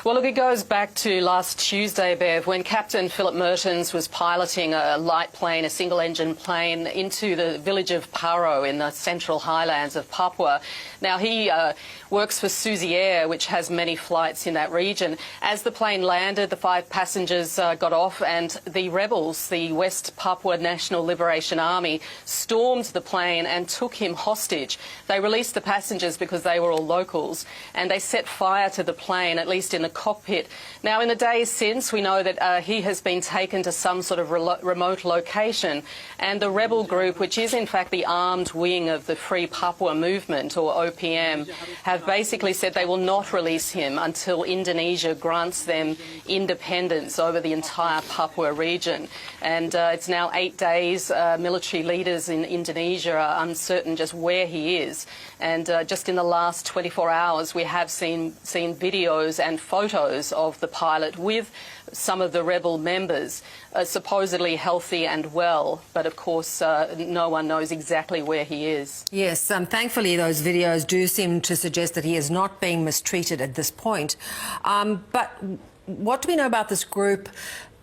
Well, look, it goes back to last Tuesday, Bev, when Captain Philip Mertens was piloting a light plane, a single-engine plane, into the village of Paro in the central highlands of Papua. Now, he works for Suzy Air, which has many flights in that region. As the plane landed, the 5 passengers got off, and the rebels, the West Papua National Liberation Army, stormed the plane and took him hostage. They released the passengers because they were all locals, and they set fire to the plane, at least in the cockpit. Now, in the days since, we know that he has been taken to some sort of remote location, and the rebel group, which is in fact the armed wing of the Free Papua Movement, or OPM, have basically said they will not release him until Indonesia grants them independence over the entire Papua region. And it's now 8 days. Military leaders in Indonesia are uncertain just where he is. And just in the last 24 hours, we have seen videos and photos of the pilot with some of the rebel members, supposedly healthy and well, but of course no one knows exactly where he is. Yes, thankfully those videos do seem to suggest that he is not being mistreated at this point. But what do we know about this group?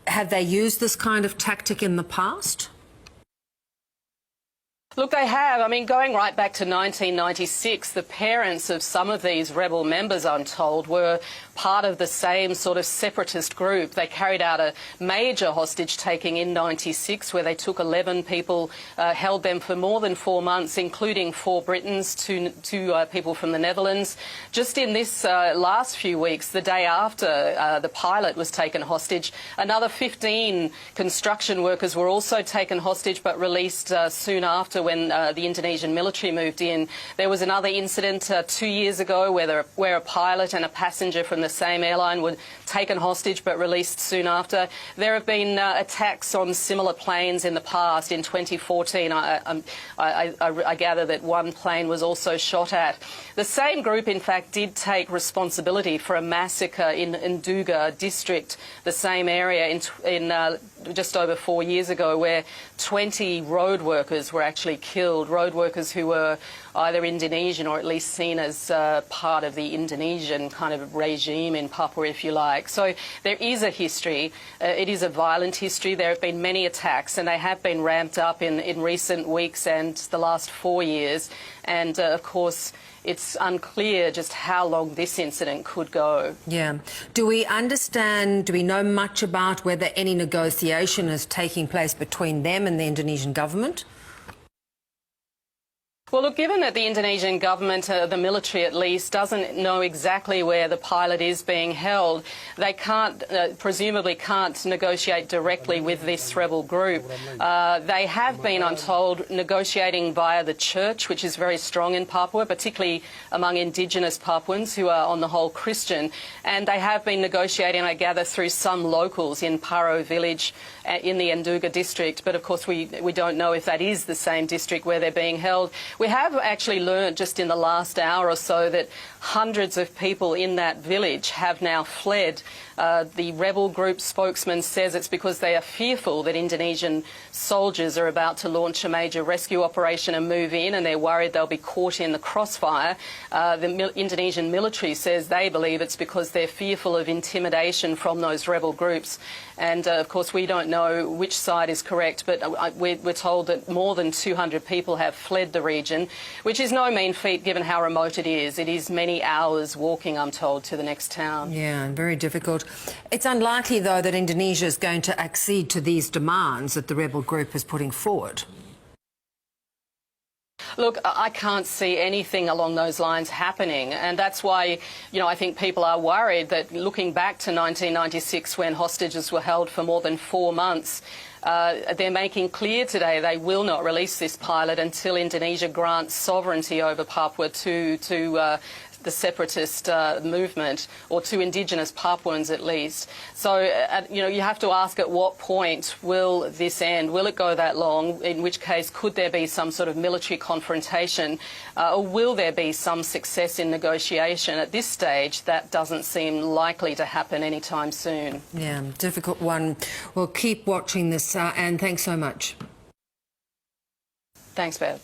Have they used this kind of tactic in the past? Look, they have. I mean, going right back to 1996, the parents of some of these rebel members, I'm told, were part of the same sort of separatist group. They carried out a major hostage-taking in 96 where they took 11 people, held them for more than 4 months, including 4 Britons, two people from the Netherlands. Just in this last few weeks, the day after the pilot was taken hostage, another 15 construction workers were also taken hostage but released soon after when the Indonesian military moved in. There was another incident 2 years ago where a pilot and a passenger from the same airline were taken hostage but released soon after. There have been attacks on similar planes in the past. In 2014, I gather that one plane was also shot at. The same group, in fact, did take responsibility for a massacre in Nduga district, the same area, in just over 4 years ago, where 20 road workers were actually killed, road workers who were either Indonesian or at least seen as part of the Indonesian kind of regime in Papua, if you like. So there is a history. It is a violent history. There have been many attacks, and they have been ramped up in recent weeks and the last 4 years. And, of course, it's unclear just how long this incident could go. Yeah. Do we know much about whether any negotiation is taking place between them and the Indonesian government? Well, look, given that the Indonesian government, the military at least, doesn't know exactly where the pilot is being held, they presumably can't negotiate directly with this rebel group. They have been, I'm told, negotiating via the church, which is very strong in Papua, particularly among indigenous Papuans who are on the whole Christian. And they have been negotiating, I gather, through some locals in Paro village in the Nduga district. But of course, we don't know if that is the same district where they're being held. We have actually learned just in the last hour or so that hundreds of people in that village have now fled. The rebel group spokesman says it's because they are fearful that Indonesian soldiers are about to launch a major rescue operation and move in, and they're worried they'll be caught in the crossfire. The Indonesian military says they believe it's because they're fearful of intimidation from those rebel groups. And, of course, we don't know which side is correct, but we're told that more than 200 people have fled the region, which is no mean feat given how remote it is. It is many hours walking, I'm told, to the next town. Yeah, very difficult. It's unlikely, though, that Indonesia is going to accede to these demands that the rebel group is putting forward. Look, I can't see anything along those lines happening, and that's why, I think people are worried that looking back to 1996 when hostages were held for more than 4 months, they're making clear today they will not release this pilot until Indonesia grants sovereignty over Papua to the separatist movement, or to indigenous Papuans at least. So, you have to ask at what point will this end? Will it go that long? In which case, could there be some sort of military confrontation? Or will there be some success in negotiation? At this stage, that doesn't seem likely to happen anytime soon. Yeah, difficult one. We'll keep watching this, and thanks so much. Thanks, Bev.